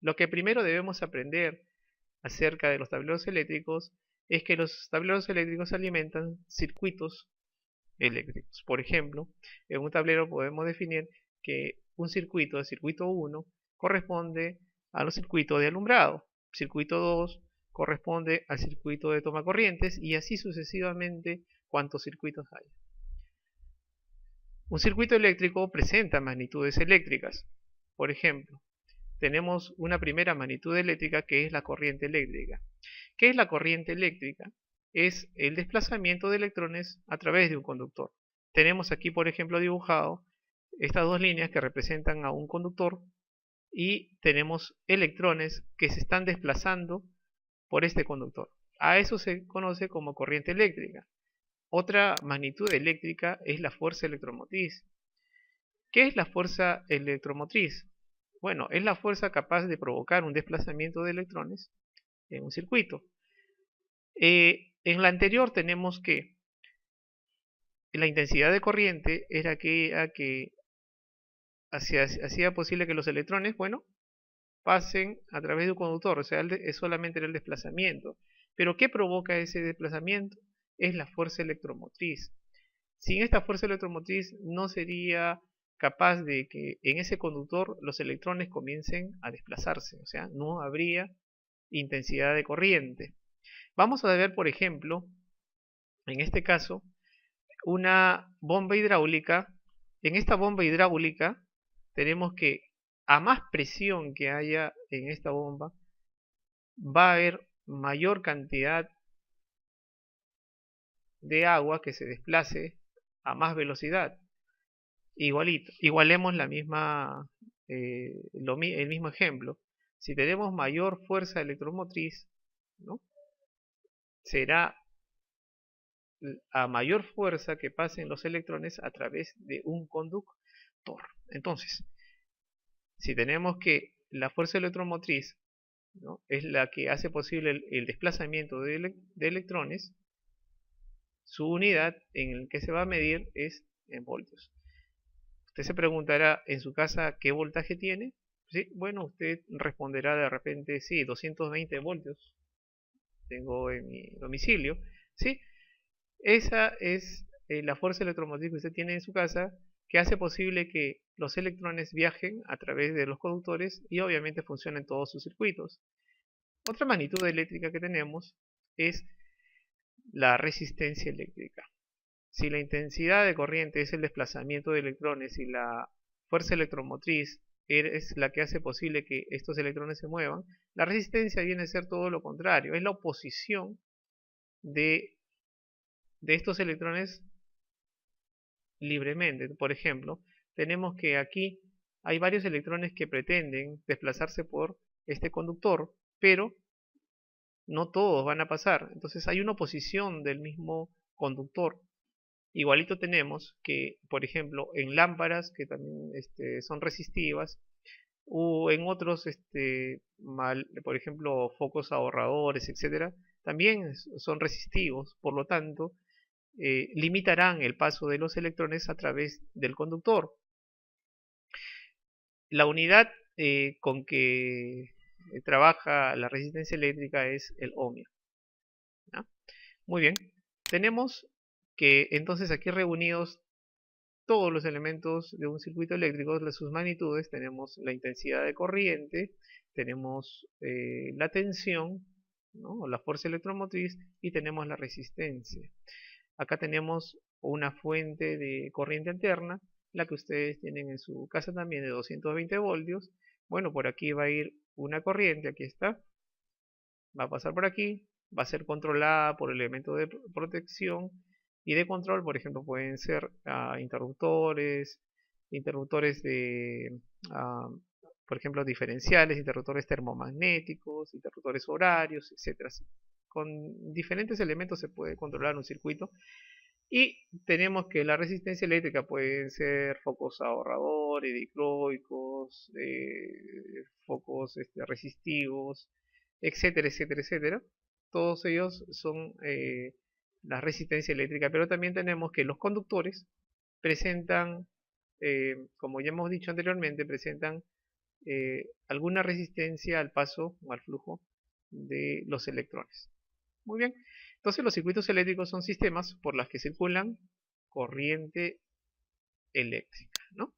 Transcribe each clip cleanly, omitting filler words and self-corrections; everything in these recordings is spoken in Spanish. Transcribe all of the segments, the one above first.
Lo que primero debemos aprender acerca de los tableros eléctricos es que los tableros eléctricos alimentan circuitos eléctricos. Por ejemplo, en un tablero podemos definir que un circuito, el circuito 1, corresponde a los circuitos de alumbrado. Circuito 2 corresponde al circuito de toma corrientes y así sucesivamente cuantos circuitos hay. Un circuito eléctrico presenta magnitudes eléctricas. Por ejemplo, tenemos una primera magnitud eléctrica que es la corriente eléctrica. ¿Qué es la corriente eléctrica? Es el desplazamiento de electrones a través de un conductor. Tenemos aquí, por ejemplo, dibujado estas dos líneas que representan a un conductor y tenemos electrones que se están desplazando por este conductor. A eso se conoce como corriente eléctrica. Otra magnitud eléctrica es la fuerza electromotriz. ¿Qué es la fuerza electromotriz? Bueno, es la fuerza capaz de provocar un desplazamiento de electrones en un circuito. En la anterior tenemos que la intensidad de corriente era aquella que hacía posible que los electrones, bueno, pasen a través de un conductor, o sea, es solamente el desplazamiento. Pero ¿qué provoca ese desplazamiento? Es la fuerza electromotriz. Sin esta fuerza electromotriz no sería capaz de que en ese conductor los electrones comiencen a desplazarse, o sea, no habría intensidad de corriente. Vamos a ver, por ejemplo, en este caso, una bomba hidráulica. En esta bomba hidráulica tenemos que a más presión que haya en esta bomba, va a haber mayor cantidad de agua que se desplace a más velocidad. Igualemos la misma, el mismo ejemplo. Si tenemos mayor fuerza electromotriz, ¿no?, será a mayor fuerza que pasen los electrones a través de un conductor. Entonces, si tenemos que la fuerza electromotriz, ¿no?, es la que hace posible el desplazamiento de electrones, su unidad en el que se va a medir es en voltios. Usted se preguntará en su casa qué voltaje tiene. ¿Sí? Bueno, usted responderá de repente, sí, 220 voltios tengo en mi domicilio. ¿Sí? Esa es la fuerza electromotriz que usted tiene en su casa, que hace posible que los electrones viajen a través de los conductores y obviamente funcionen todos sus circuitos. Otra magnitud eléctrica que tenemos es la resistencia eléctrica. Si la intensidad de corriente es el desplazamiento de electrones y la fuerza electromotriz es la que hace posible que estos electrones se muevan, la resistencia viene a ser todo lo contrario, es la oposición de estos electrones libremente. Por ejemplo, tenemos que aquí hay varios electrones que pretenden desplazarse por este conductor, pero no todos van a pasar. Entonces hay una oposición del mismo conductor. Igualito tenemos que, por ejemplo, en lámparas que también son resistivas, o en otros, por ejemplo, focos ahorradores, etcétera, también son resistivos. Por lo tanto, limitarán el paso de los electrones a través del conductor. La unidad con que trabaja la resistencia eléctrica es el ohmio, ¿no? Muy bien, tenemos que entonces aquí reunidos todos los elementos de un circuito eléctrico, sus magnitudes. Tenemos la intensidad de corriente, tenemos la tensión, ¿no?, o la fuerza electromotriz, y tenemos la resistencia. Acá tenemos una fuente de corriente alterna, la que ustedes tienen en su casa también, de 220 voltios. Bueno, por aquí va a ir una corriente, aquí está, va a pasar por aquí, va a ser controlada por elementos de protección y de control. Por ejemplo, pueden ser interruptores, interruptores de, por ejemplo, diferenciales, interruptores termomagnéticos, interruptores horarios, etcétera. Con diferentes elementos se puede controlar un circuito. Y tenemos que la resistencia eléctrica pueden ser focos ahorradores, dicroicos, focos resistivos, etcétera, etcétera, etcétera. Todos ellos son la resistencia eléctrica. Pero también tenemos que los conductores presentan, como ya hemos dicho anteriormente, presentan alguna resistencia al paso o al flujo de los electrones. Muy bien, entonces los circuitos eléctricos son sistemas por los que circulan corriente eléctrica, ¿no?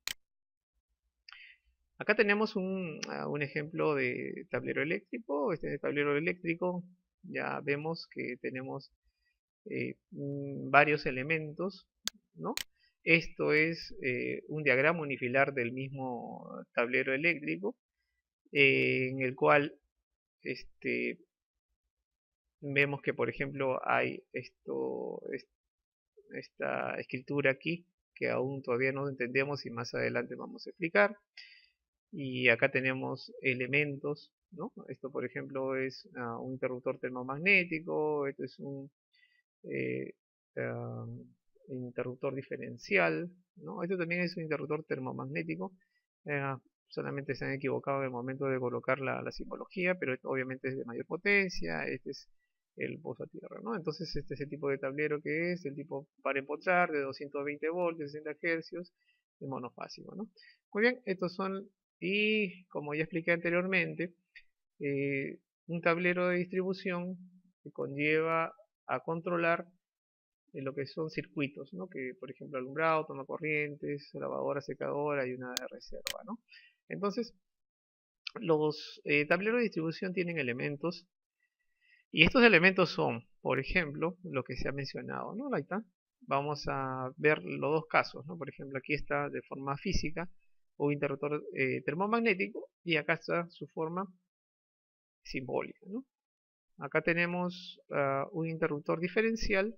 Acá tenemos un ejemplo de tablero eléctrico. Este tablero eléctrico ya vemos que tenemos varios elementos, ¿no? Esto es un diagrama unifilar del mismo tablero eléctrico, en el cual vemos que, por ejemplo, hay esta escritura aquí que aún todavía no entendemos y más adelante vamos a explicar. Y acá tenemos elementos, ¿no? Esto, por ejemplo, es un interruptor termomagnético. Esto es un interruptor diferencial, ¿no? Esto también es un interruptor termomagnético. Solamente se han equivocado en el momento de colocar la simbología, pero obviamente es de mayor potencia. Este es el pozo a tierra, ¿no? Entonces este es el tipo de tablero que es el tipo para empotrar de 220 voltios, 60 hercios, de monofásico, ¿no? Muy bien, estos son, y como ya expliqué anteriormente, un tablero de distribución que conlleva a controlar lo que son circuitos, ¿no? Que por ejemplo alumbrado, toma corrientes, lavadora, secadora y una de reserva, ¿no? Entonces los tableros de distribución tienen elementos, y estos elementos son, por ejemplo, lo que se ha mencionado, ¿no? Ahí está. Vamos a ver los dos casos, ¿no? Por ejemplo, aquí está de forma física un interruptor termomagnético, y acá está su forma simbólica, ¿no? Acá tenemos un interruptor diferencial,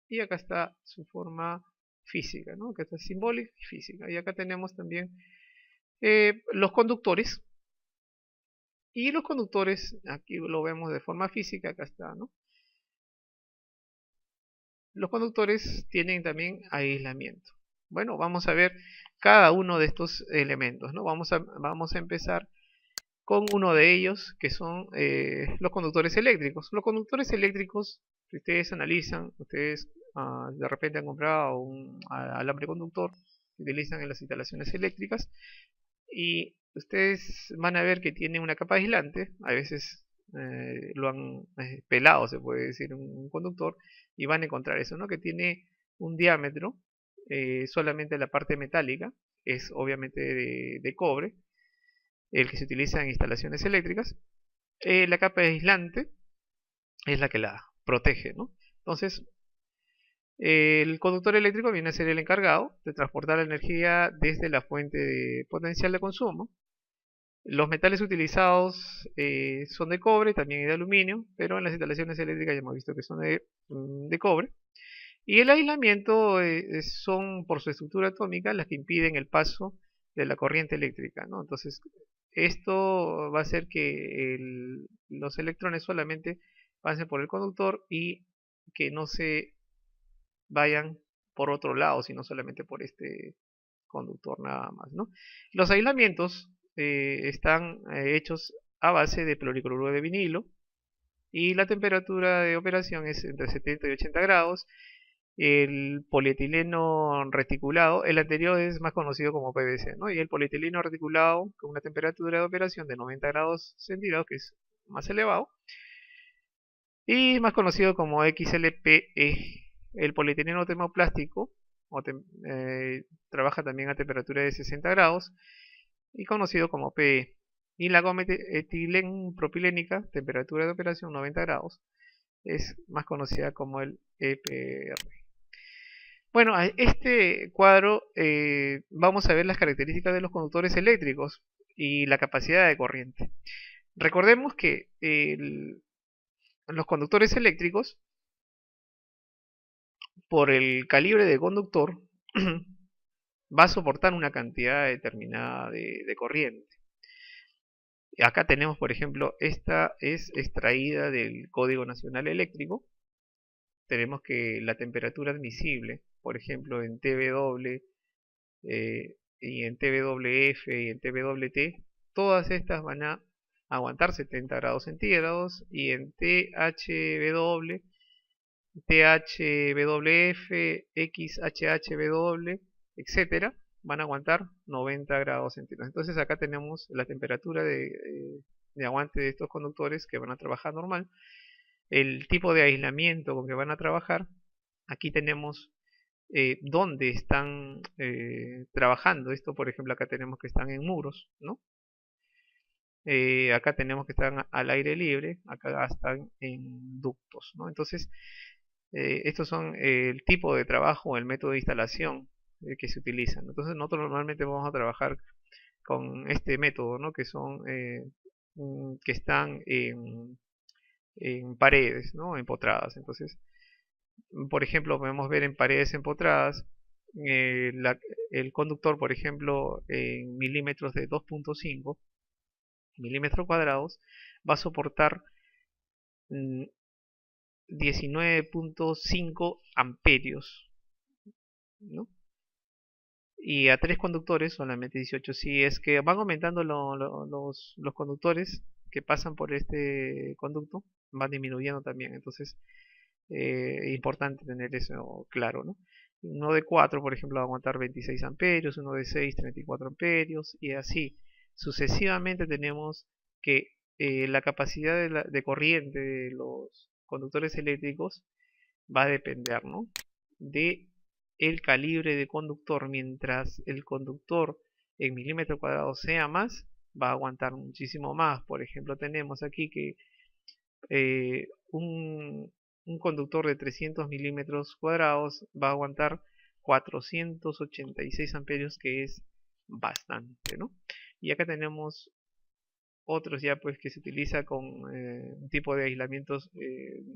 y acá está su forma física, ¿no? Acá está simbólica y física. Y acá tenemos también los conductores. Y los conductores, aquí lo vemos de forma física, acá está, ¿no? Los conductores tienen también aislamiento. Bueno, vamos a ver cada uno de estos elementos, ¿no? Vamos a empezar con uno de ellos, que son los conductores eléctricos. Los conductores eléctricos, si ustedes analizan, ustedes de repente han comprado un alambre conductor que utilizan en las instalaciones eléctricas, y ustedes van a ver que tiene una capa aislante. A veces lo han pelado, se puede decir, un conductor, y van a encontrar eso, ¿no? Que tiene un diámetro, solamente la parte metálica es obviamente de cobre, el que se utiliza en instalaciones eléctricas. La capa aislante es la que la protege, ¿no? Entonces, el conductor eléctrico viene a ser el encargado de transportar la energía desde la fuente de potencial de consumo. Los metales utilizados son de cobre, también y de aluminio, pero en las instalaciones eléctricas ya hemos visto que son de cobre. Y el aislamiento son, por su estructura atómica, las que impiden el paso de la corriente eléctrica, ¿no? Entonces, esto va a hacer que los electrones solamente pasen por el conductor y que no se vayan por otro lado, sino solamente por este conductor nada más, ¿no? Los aislamientos están hechos a base de cloricloruro de vinilo, y la temperatura de operación es entre 70 y 80 grados. El polietileno reticulado, el anterior es más conocido como PVC, ¿no? Y el polietileno reticulado con una temperatura de operación de 90 grados centígrados, que es más elevado, y más conocido como XLPE. El polietileno termoplástico trabaja también a temperatura de 60 grados y conocido como PE. Y la goma etilenpropilénica, temperatura de operación 90 grados, es más conocida como el EPR. Bueno, a este cuadro vamos a ver las características de los conductores eléctricos y la capacidad de corriente. Recordemos que los conductores eléctricos, por el calibre de conductor, va a soportar una cantidad determinada de corriente. Acá tenemos, por ejemplo, esta es extraída del Código Nacional Eléctrico. Tenemos que la temperatura admisible, por ejemplo, en TW y en TWF y en TWT, todas estas van a aguantar 70 grados centígrados, y en THW, THWF, XHHW, etcétera, van a aguantar 90 grados centígrados. Entonces acá tenemos la temperatura de aguante de estos conductores que van a trabajar normal, el tipo de aislamiento con que van a trabajar. Aquí tenemos dónde están trabajando. Esto, por ejemplo, acá tenemos que están en muros, ¿no? Acá tenemos que están al aire libre, acá están en ductos, ¿no? Entonces, estos son el tipo de trabajo, el método de instalación que se utilizan. Entonces, nosotros normalmente vamos a trabajar con este método, ¿no? Que son que están en paredes, ¿no? Empotradas. Entonces, por ejemplo, podemos ver en paredes empotradas el conductor, por ejemplo, en milímetros de 2.5 milímetros cuadrados, va a soportar 19.5 amperios, ¿no? Y a tres conductores solamente 18. Si es que van aumentando los conductores que pasan por este conducto, van disminuyendo también. Entonces, importante tener eso claro, ¿no? Uno de 4, por ejemplo, va a aguantar 26 amperios, uno de 6, 34 amperios, y así sucesivamente tenemos que la capacidad de corriente de los conductores eléctricos va a depender, ¿no? De el calibre de conductor. Mientras el conductor en milímetros cuadrados sea más, va a aguantar muchísimo más. Por ejemplo, tenemos aquí que eh, un, un conductor de 300 milímetros cuadrados va a aguantar 486 amperios, que es bastante, ¿no? Y acá tenemos otros ya pues que se utiliza con un tipo de aislamientos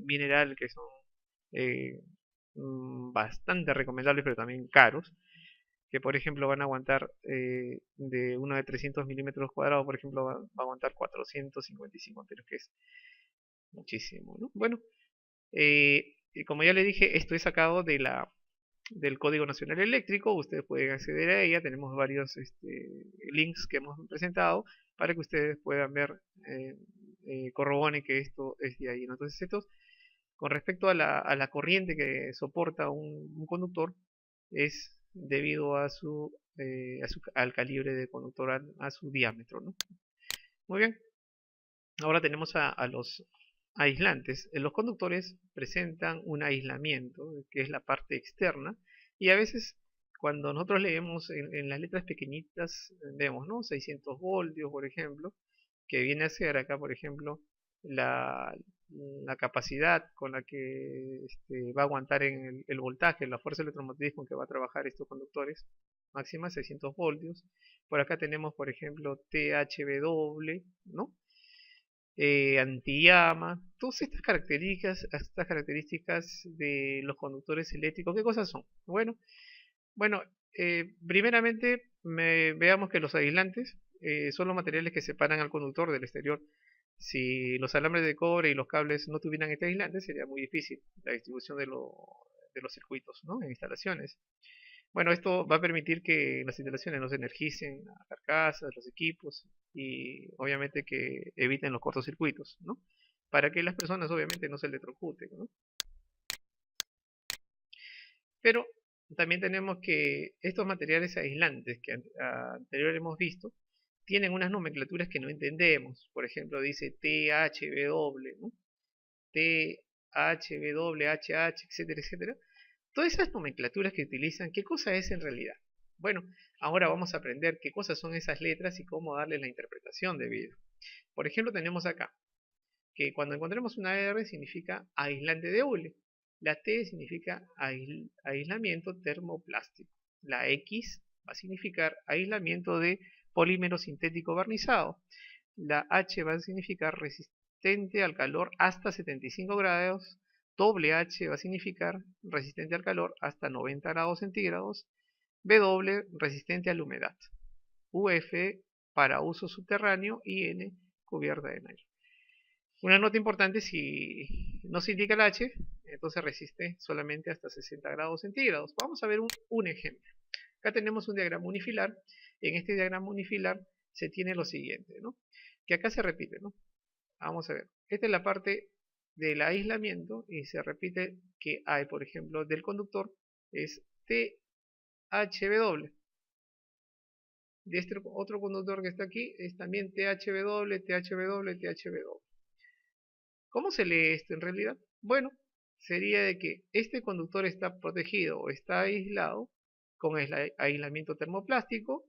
mineral que son eh, bastante recomendables pero también caros, que por ejemplo van a aguantar de uno de 300 milímetros cuadrados, por ejemplo va a aguantar 455 amperios, que es muchísimo, ¿no? Bueno, y como ya le dije, esto es sacado del Código Nacional Eléctrico. Ustedes pueden acceder a ella. Tenemos varios links que hemos presentado para que ustedes puedan ver, corroboren que esto es de ahí, ¿no? Entonces, con respecto a la corriente que soporta un conductor, es debido al calibre de conductor, a su diámetro, ¿no? Muy bien. Ahora tenemos a los aislantes. Los conductores presentan un aislamiento, que es la parte externa, y a veces cuando nosotros leemos en las letras pequeñitas, vemos, ¿no? 600 voltios, por ejemplo, que viene a ser acá, por ejemplo, la, la capacidad con la que va a aguantar en el voltaje, la fuerza electromotriz con que va a trabajar estos conductores, máxima 600 voltios. Por acá tenemos, por ejemplo, THW, ¿no? Antillama, todas estas características de los conductores eléctricos, ¿qué cosas son? Bueno, primeramente veamos que los aislantes son los materiales que separan al conductor del exterior. Si los alambres de cobre y los cables no tuvieran este aislante, sería muy difícil la distribución de los circuitos, ¿no? En instalaciones. Bueno, esto va a permitir que las instalaciones no se energicen las carcasas, los equipos y obviamente que eviten los cortocircuitos, ¿no? Para que las personas obviamente no se electrocuten, ¿no? Pero también tenemos que estos materiales aislantes que anteriormente hemos visto tienen unas nomenclaturas que no entendemos. Por ejemplo, dice THW, ¿no? THW, HH, etcétera, etcétera. Todas esas nomenclaturas que utilizan, ¿qué cosa es en realidad? Bueno, ahora vamos a aprender qué cosas son esas letras y cómo darle la interpretación debida. Por ejemplo, tenemos acá que cuando encontremos una R significa aislante de hule. La T significa aislamiento termoplástico. La X va a significar aislamiento de polímero sintético barnizado. La H va a significar resistente al calor hasta 75 grados. Doble H va a significar resistente al calor hasta 90 grados centígrados. W resistente a la humedad. UF para uso subterráneo y N cubierta de nylon. Una nota importante: si no se indica el H, entonces resiste solamente hasta 60 grados centígrados. Vamos a ver un ejemplo. Acá tenemos un diagrama unifilar. En este diagrama unifilar se tiene lo siguiente, ¿no? Que acá se repite, ¿no? Vamos a ver. Esta es la parte del aislamiento y se repite que hay, por ejemplo, del conductor es THW. de este otro conductor que está aquí es también THW, THW, THW. ¿Cómo se lee esto en realidad? Bueno, sería de que este conductor está protegido o está aislado con el aislamiento termoplástico,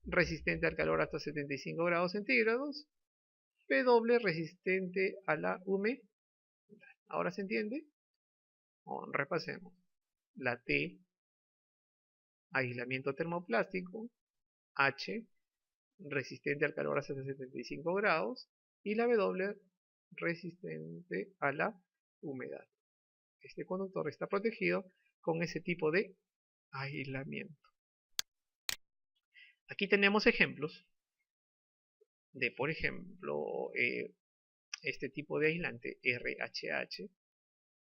resistente al calor hasta 75 grados centígrados, W resistente a la humedad. ¿Ahora se entiende? Bueno, repasemos. La T, aislamiento termoplástico, H, resistente al calor hasta 75 grados, y la W, resistente a la humedad. Este conductor está protegido con ese tipo de aislamiento. Aquí tenemos ejemplos de, por ejemplo, este tipo de aislante RHH.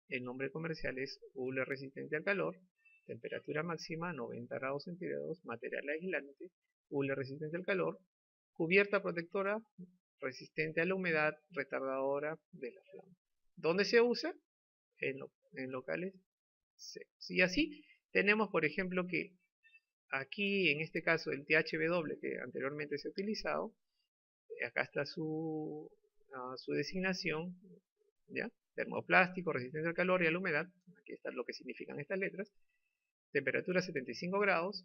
El nombre comercial es hule resistente al calor, temperatura máxima 90 grados centígrados, material aislante, hule resistente al calor, cubierta protectora, resistente a la humedad, retardadora de la flama. ¿Dónde se usa? En locales secos. Y así tenemos, por ejemplo, que aquí, en este caso, el THW que anteriormente se ha utilizado, acá está su designación, ¿ya? Termoplástico, resistente al calor y a la humedad. Aquí está lo que significan estas letras. Temperatura 75 grados,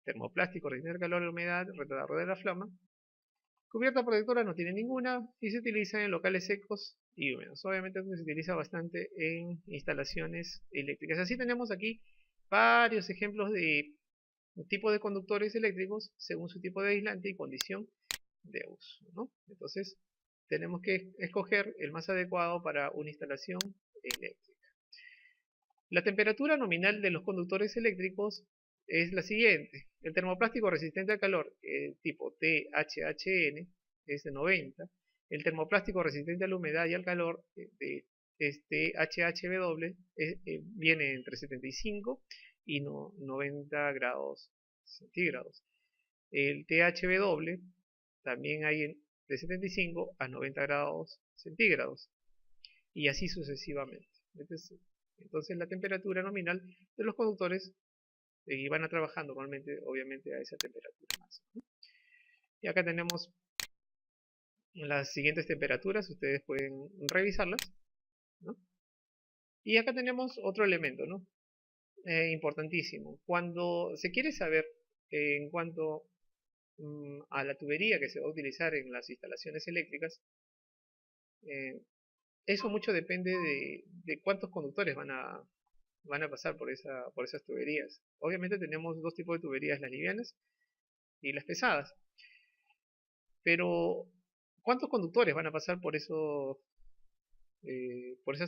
termoplástico, resistente al calor y a la humedad, retardador de la flama. Cubierta protectora no tiene ninguna y se utiliza en locales secos y húmedos. Obviamente se utiliza bastante en instalaciones eléctricas. Así tenemos aquí varios ejemplos de tipo de conductores eléctricos según su tipo de aislante y condición de uso, ¿no? Entonces tenemos que escoger el más adecuado para una instalación eléctrica. La temperatura nominal de los conductores eléctricos es la siguiente. El termoplástico resistente al calor, tipo THHN, es de 90. El termoplástico resistente a la humedad y al calor, de este HHW, viene entre 75 y 90 grados centígrados. El THW también hay de 75 a 90 grados centígrados. Y así sucesivamente. Entonces la temperatura nominal de los conductores van a trabajar normalmente, obviamente, a esa temperatura máxima. Y acá tenemos las siguientes temperaturas, ustedes pueden revisarlas, ¿no? Y acá tenemos otro elemento, ¿no? Importantísimo. Cuando se quiere saber en cuanto a la tubería que se va a utilizar en las instalaciones eléctricas, eso mucho depende de cuántos conductores van a pasar por esas tuberías. Obviamente tenemos dos tipos de tuberías, las livianas y las pesadas. Pero, ¿cuántos conductores van a pasar por esas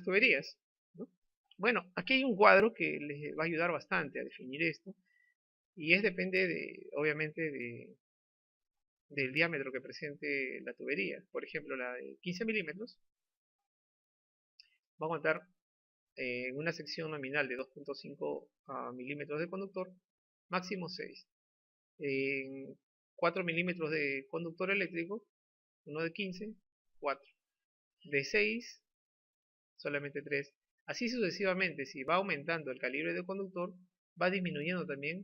tuberías? ¿No? Bueno, aquí hay un cuadro que les va a ayudar bastante a definir esto. Y depende, obviamente, del diámetro que presente la tubería. Por ejemplo, la de 15 milímetros va a contar en una sección nominal de 2.5 milímetros de conductor, máximo 6. En 4 milímetros de conductor eléctrico, uno de 15, 4. De 6, solamente 3. Así sucesivamente, si va aumentando el calibre del conductor, va disminuyendo también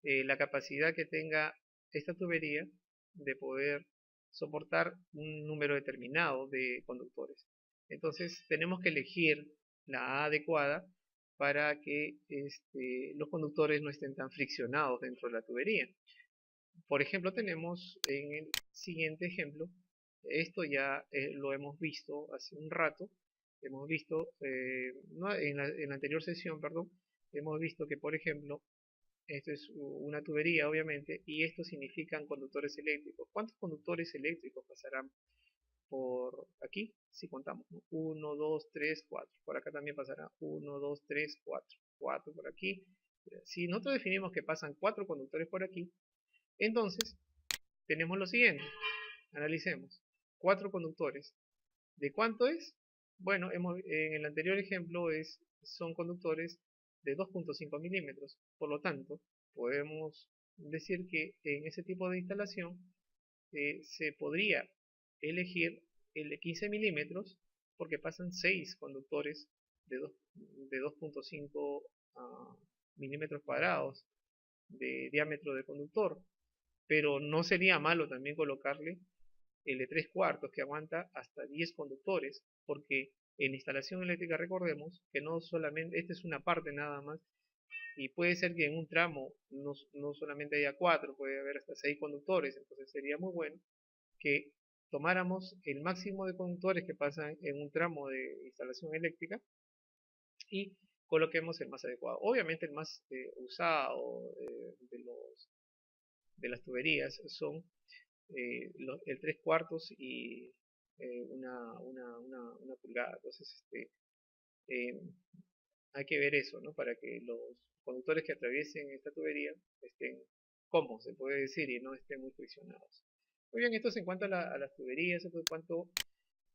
la capacidad que tenga esta tubería de poder soportar un número determinado de conductores. Entonces tenemos que elegir la adecuada para que los conductores no estén tan friccionados dentro de la tubería. Por ejemplo, tenemos en el siguiente ejemplo, esto ya lo hemos visto hace un rato, hemos visto, en la anterior sesión, perdón, hemos visto que, por ejemplo, esto es una tubería, obviamente, y esto significan conductores eléctricos. ¿Cuántos conductores eléctricos pasarán por aquí? Si contamos, ¿no? 1, 2, 3, 4. Por acá también pasará 1, 2, 3, 4. 4 por aquí. Si nosotros definimos que pasan 4 conductores por aquí, entonces tenemos lo siguiente. Analicemos. 4 conductores. ¿De cuánto es? Bueno, en el anterior ejemplo son conductores de 2.5 milímetros. Por lo tanto, podemos decir que en ese tipo de instalación se podría elegir el de 15 milímetros porque pasan 6 conductores de 2.5 milímetros cuadrados. de diámetro de conductor, pero no sería malo también colocarle el de 3 cuartos que aguanta hasta 10 conductores, porque en instalación eléctrica recordemos que no solamente, esta es una parte nada más, y puede ser que en un tramo no solamente haya 4, puede haber hasta 6 conductores, entonces sería muy bueno que tomáramos el máximo de conductores que pasan en un tramo de instalación eléctrica y coloquemos el más adecuado. Obviamente el más usado de las tuberías son el 3 cuartos y una pulgada. Entonces, eh, hay que ver eso, ¿no? Para que los conductores que atraviesen esta tubería estén cómodos, se puede decir, y no estén muy friccionados. Muy bien, esto es en cuanto a las tuberías, esto en cuanto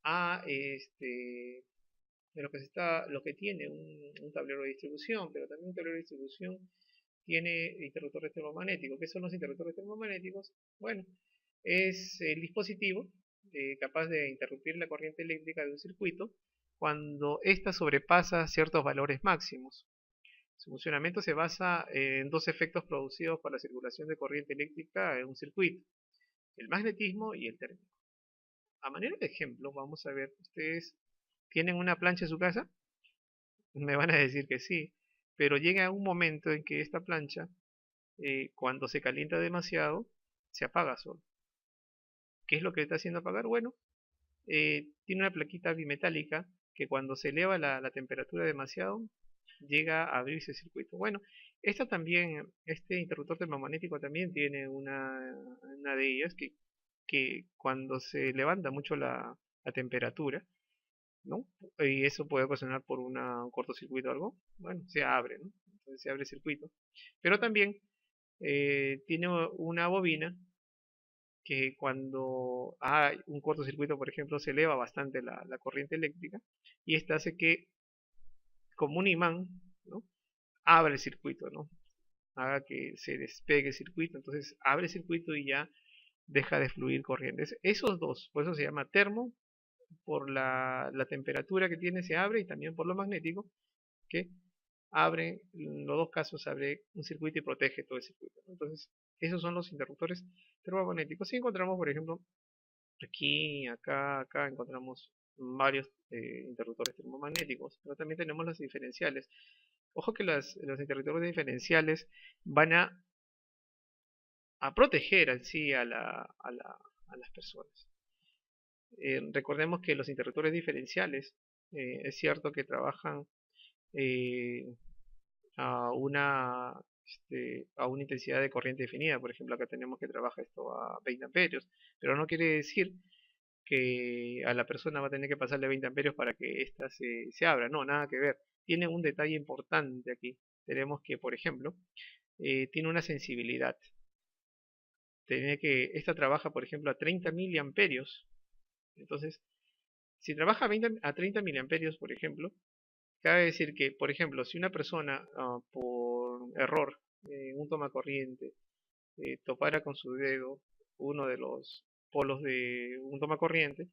a lo que tiene un tablero de distribución, pero también un tablero de distribución tiene interruptores termomagnéticos. ¿Qué son los interruptores termomagnéticos? Bueno, es el dispositivo capaz de interrumpir la corriente eléctrica de un circuito cuando ésta sobrepasa ciertos valores máximos. Su funcionamiento se basa en dos efectos producidos por la circulación de corriente eléctrica en un circuito, el magnetismo y el térmico. A manera de ejemplo, vamos a ver, ¿ustedes tienen una plancha en su casa? Me van a decir que sí, pero llega un momento en que esta plancha, cuando se calienta demasiado, se apaga solo. ¿Qué es lo que está haciendo apagar? Bueno, tiene una plaquita bimetálica que cuando se eleva la temperatura demasiado, llega a abrirse el circuito. Bueno, este interruptor termomagnético también tiene una de ellas que cuando se levanta mucho la temperatura, ¿no? Y eso puede ocasionar por un cortocircuito o algo, bueno, se abre, ¿no? Entonces se abre el circuito. Pero también tiene una bobina que cuando hay un cortocircuito, por ejemplo, se eleva bastante la corriente eléctrica y esta hace que, como un imán, ¿no? Abra el circuito, ¿no? Haga que se despegue el circuito, entonces abre el circuito y ya deja de fluir corrientes. Esos dos, por eso se llama termo, por la temperatura que tiene se abre y también por lo magnético, que abre, en los dos casos abre un circuito y protege todo el circuito, ¿no? Entonces, esos son los interruptores termomagnéticos. Si encontramos, por ejemplo, aquí, acá encontramos varios interruptores termomagnéticos, pero también tenemos los diferenciales. Ojo que los interruptores diferenciales van a proteger así a las personas. Recordemos que los interruptores diferenciales es cierto que trabajan eh, a a una intensidad de corriente definida. Por ejemplo, acá tenemos que trabaja esto a 20 amperios, pero no quiere decir que a la persona va a tener que pasarle 20 amperios para que ésta se abra. No, nada que ver. Tiene un detalle importante aquí. Tenemos que, por ejemplo, tiene una sensibilidad. Esta trabaja, por ejemplo, a 30 miliamperios. Entonces, si trabaja a 30 miliamperios, por ejemplo, cabe decir que, por ejemplo, si una persona por error en un tomacorriente topara con su dedo uno de los polos de un tomacorriente,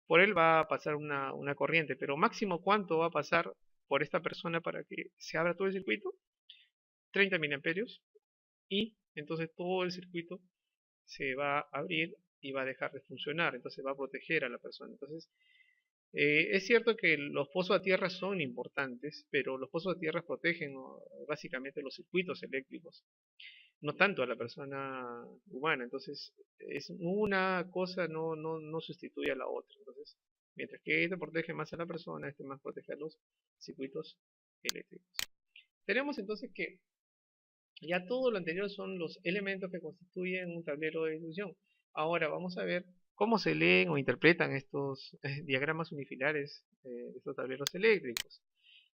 por él va a pasar una corriente, pero máximo cuánto va a pasar por esta persona para que se abra todo el circuito, 30 miliamperios, y entonces todo el circuito se va a abrir y va a dejar de funcionar, entonces va a proteger a la persona. Entonces, es cierto que los pozos a tierra son importantes, pero los pozos a tierra protegen básicamente los circuitos eléctricos, no tanto a la persona humana. Entonces, es una cosa no sustituye a la otra. Entonces, mientras que este protege más a la persona, este más protege a los circuitos eléctricos. Tenemos entonces que ya todo lo anterior son los elementos que constituyen un tablero de distribución. Ahora vamos a ver cómo se leen o interpretan estos diagramas unifilares de estos tableros eléctricos.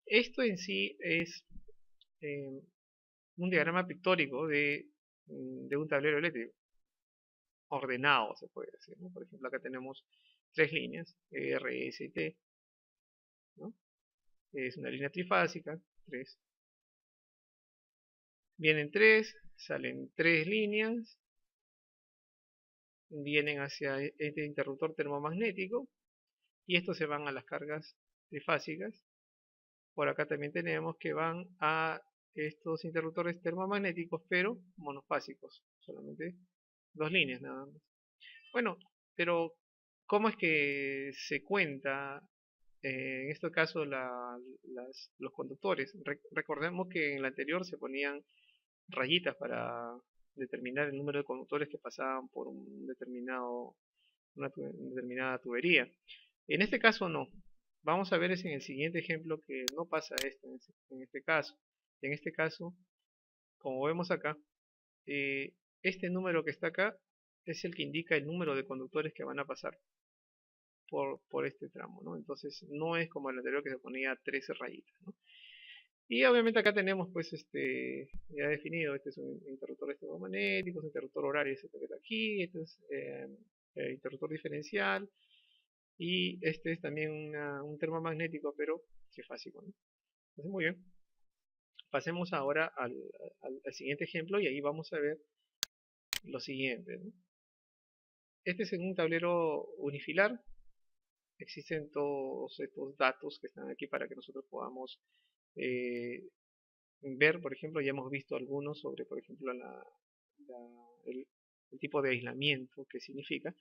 Esto en sí es un diagrama pictórico de un tablero eléctrico, ordenado se puede decir, ¿no? Por ejemplo, acá tenemos tres líneas, R, S y T, ¿no? Es una línea trifásica, 3. Vienen 3, salen 3 líneas, vienen hacia este interruptor termomagnético y estos se van a las cargas trifásicas. Por acá también tenemos que van a estos interruptores termomagnéticos, pero monofásicos, solamente dos líneas nada más. Bueno, pero ¿cómo es que se cuenta en este caso los conductores? Recordemos que en el anterior se ponían rayitas para determinar el número de conductores que pasaban por una determinada tubería. En este caso no. Vamos a ver en el siguiente ejemplo que no pasa esto en este caso. En este caso, como vemos acá, este número que está acá es el que indica el número de conductores que van a pasar por este tramo, ¿no? Entonces no es como el anterior que se ponía 13 rayitas, ¿no? Y obviamente acá tenemos pues ya definido, este es un interruptor electromagnético, es un interruptor horario, este que está aquí, este es interruptor diferencial, y este es también un termomagnético, pero trifásico, ¿no? Entonces muy bien. Pasemos ahora al siguiente ejemplo y ahí vamos a ver lo siguiente, ¿no? Este es en un tablero unifilar. Existen todos estos datos que están aquí para que nosotros podamos ver, por ejemplo, ya hemos visto algunos sobre, por ejemplo, el, el tipo de aislamiento que significa,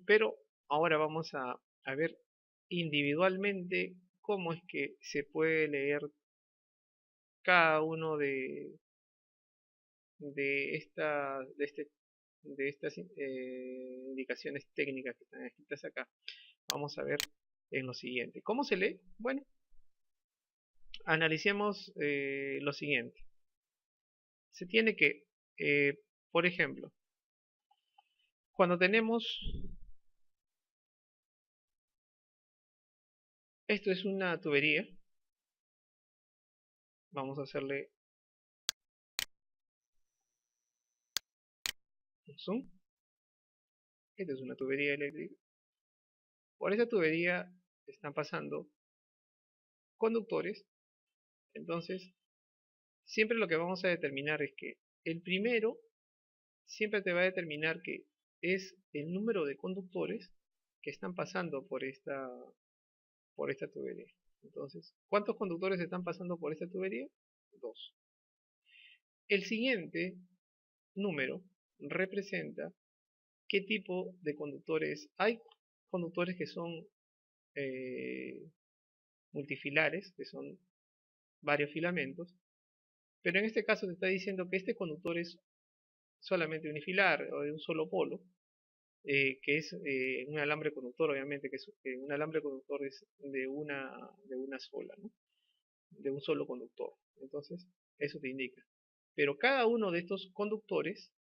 pero ahora vamos a ver individualmente cómo es que se puede leer cada uno de estas indicaciones técnicas que están escritas acá. Vamos a ver en lo siguiente. ¿Cómo se lee? Bueno, analicemos lo siguiente. Se tiene que, por ejemplo, cuando tenemos, esto es una tubería, vamos a hacerle un zoom. Esta es una tubería eléctrica. Por esa tubería están pasando conductores. Entonces, siempre lo que vamos a determinar es que el primero siempre te va a determinar que es el número de conductores que están pasando por esta tubería. Entonces, ¿cuántos conductores están pasando por esta tubería? 2. El siguiente número representa qué tipo de conductores hay. Conductores que son multifilares, que son varios filamentos, pero en este caso te está diciendo que este conductor es solamente unifilar o de un solo polo, que es un alambre conductor, obviamente, que es un alambre conductor es de una sola, ¿no? De un solo conductor. Entonces, eso te indica. Pero cada uno de estos conductores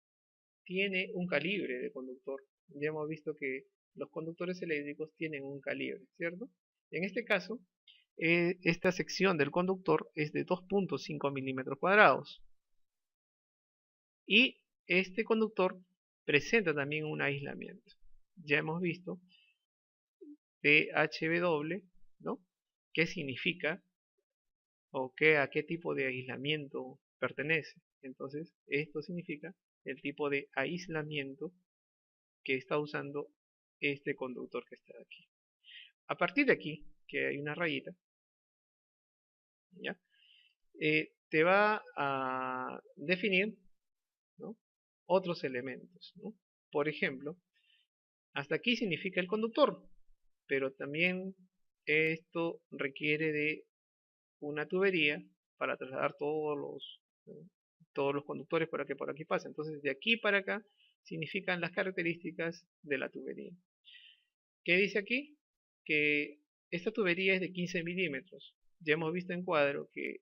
tiene un calibre de conductor. Ya hemos visto que los conductores eléctricos tienen un calibre, ¿cierto? En este caso, esta sección del conductor es de 2.5 milímetros cuadrados. Y este conductor presenta también un aislamiento. Ya hemos visto THW, ¿no? ¿Qué significa o a qué tipo de aislamiento pertenece? Entonces, esto significa el tipo de aislamiento que está usando este conductor que está aquí. A partir de aquí, que hay una rayita, ¿ya? Te va a definir, ¿no? Otros elementos, ¿no? Por ejemplo, hasta aquí significa el conductor, pero también esto requiere de una tubería para trasladar todos los conductores para que por aquí pasen. Entonces, de aquí para acá significan las características de la tubería. ¿Qué dice aquí? Que esta tubería es de 15 milímetros. Ya hemos visto en cuadro que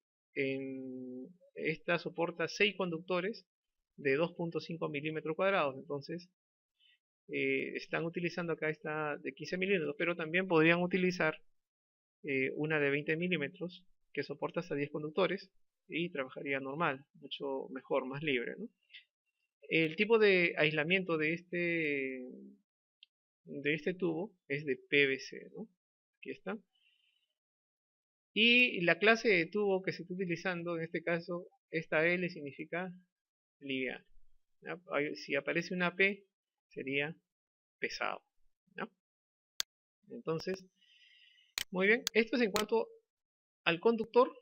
esta soporta 6 conductores de 2.5 milímetros cuadrados. Entonces, están utilizando acá esta de 15 milímetros, pero también podrían utilizar una de 20 milímetros que soporta hasta 10 conductores y trabajaría normal, mucho mejor, más libre, ¿no? El tipo de aislamiento de este tubo es de PVC, ¿no? Aquí está. Y la clase de tubo que se está utilizando, en este caso, esta L significa liviano. Si aparece una P, sería pesado, ¿no? Entonces, muy bien, esto es en cuanto al conductor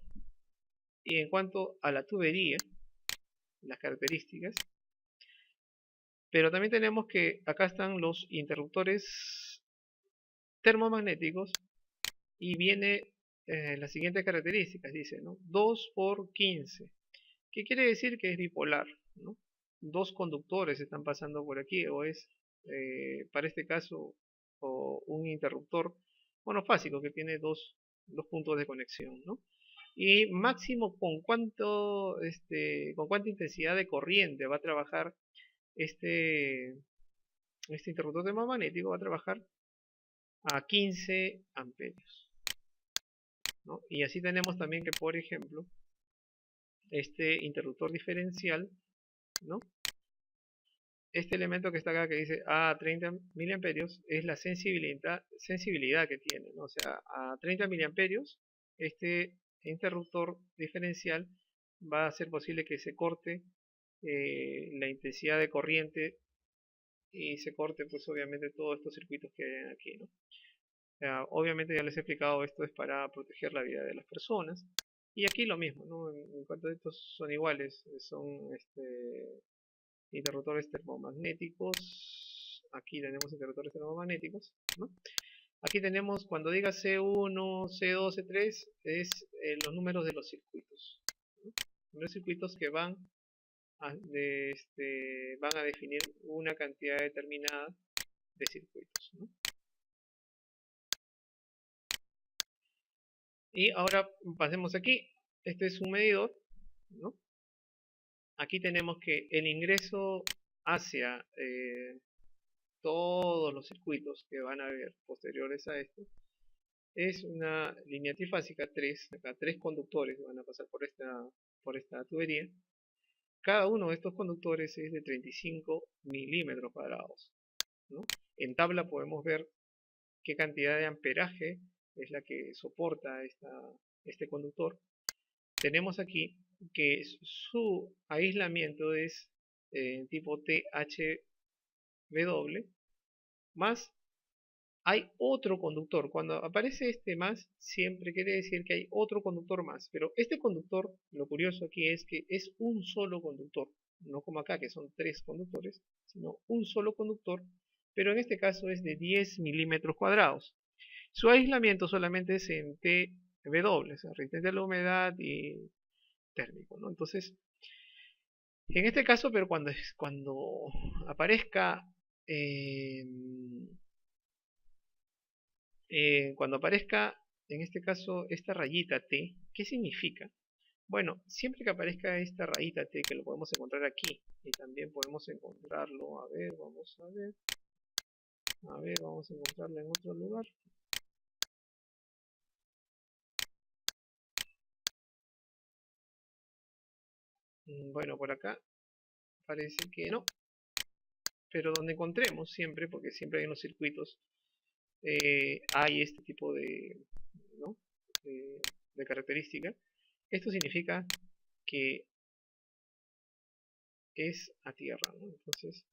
Y en cuanto a la tubería, las características, pero también tenemos que acá están los interruptores termomagnéticos y viene las siguientes características, dice, ¿no? 2 por 15, que quiere decir que es bipolar, ¿no? Dos conductores están pasando por aquí, o es, para este caso, o un interruptor monofásico que tiene dos puntos de conexión, ¿no? Y máximo con cuánta intensidad de corriente va a trabajar este, este interruptor termomagnético, va a trabajar a 15 amperios, ¿no? Y así tenemos también que, por ejemplo, este interruptor diferencial, ¿no? Este elemento que está acá que dice a 30 miliamperios es la sensibilidad que tiene, ¿no? O sea, a 30 miliamperios este interruptor diferencial va a hacer posible que se corte la intensidad de corriente y se corte pues obviamente todos estos circuitos que hay aquí, ¿no? Obviamente ya les he explicado, esto es para proteger la vida de las personas. Y aquí lo mismo, ¿no? En cuanto a estos son iguales, son interruptores termomagnéticos. Aquí tenemos interruptores termomagnéticos, ¿no? Aquí tenemos, cuando diga C1, C2, C3, es los números de los circuitos, ¿no? Los circuitos que van a definir una cantidad determinada de circuitos, ¿no? Y ahora pasemos aquí. Este es un medidor, ¿no? Aquí tenemos que el ingreso hacia todos los circuitos que van a haber posteriores a esto es una línea trifásica, acá tres conductores van a pasar por esta tubería. Cada uno de estos conductores es de 35 milímetros cuadrados, ¿no? En tabla podemos ver qué cantidad de amperaje es la que soporta este conductor. Tenemos aquí que su aislamiento es tipo THW, más hay otro conductor. Cuando aparece este más, siempre quiere decir que hay otro conductor más. Pero este conductor, lo curioso aquí es que es un solo conductor. No como acá, que son tres conductores, sino un solo conductor. Pero en este caso es de 10 milímetros cuadrados. Su aislamiento solamente es en TW, o sea, resistente a la humedad y térmico, ¿no? Entonces, en este caso, pero cuando aparezca cuando aparezca en este caso esta rayita T, ¿qué significa? Bueno, siempre que aparezca esta rayita T, que lo podemos encontrar aquí, y también podemos encontrarlo, a ver, vamos a ver, vamos a encontrarlo en otro lugar. Bueno, por acá parece que no, pero donde encontremos siempre, porque siempre hay unos circuitos, hay este tipo ¿no? de característica. Esto significa que es a tierra, ¿no? Entonces,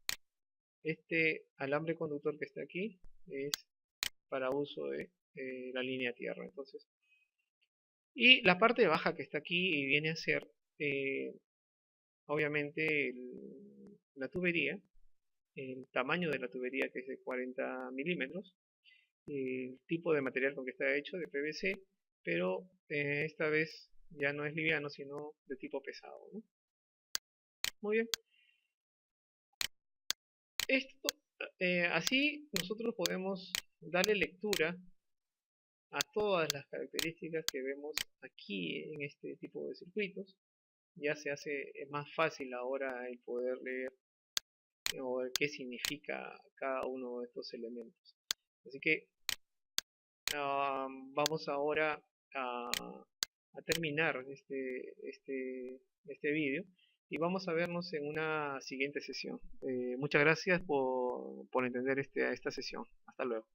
este alambre conductor que está aquí es para uso de la línea tierra. Entonces, y la parte baja que está aquí viene a ser, obviamente, la tubería, el tamaño de la tubería que es de 40 milímetros, el tipo de material con que está hecho, de PVC, pero esta vez ya no es liviano, sino de tipo pesado, ¿no? Muy bien. Esto, así nosotros podemos darle lectura a todas las características que vemos aquí en este tipo de circuitos. Ya se hace más fácil ahora el poder leer o ver qué significa cada uno de estos elementos. Así que vamos ahora a terminar este vídeo y vamos a vernos en una siguiente sesión. Muchas gracias por entender esta sesión. Hasta luego.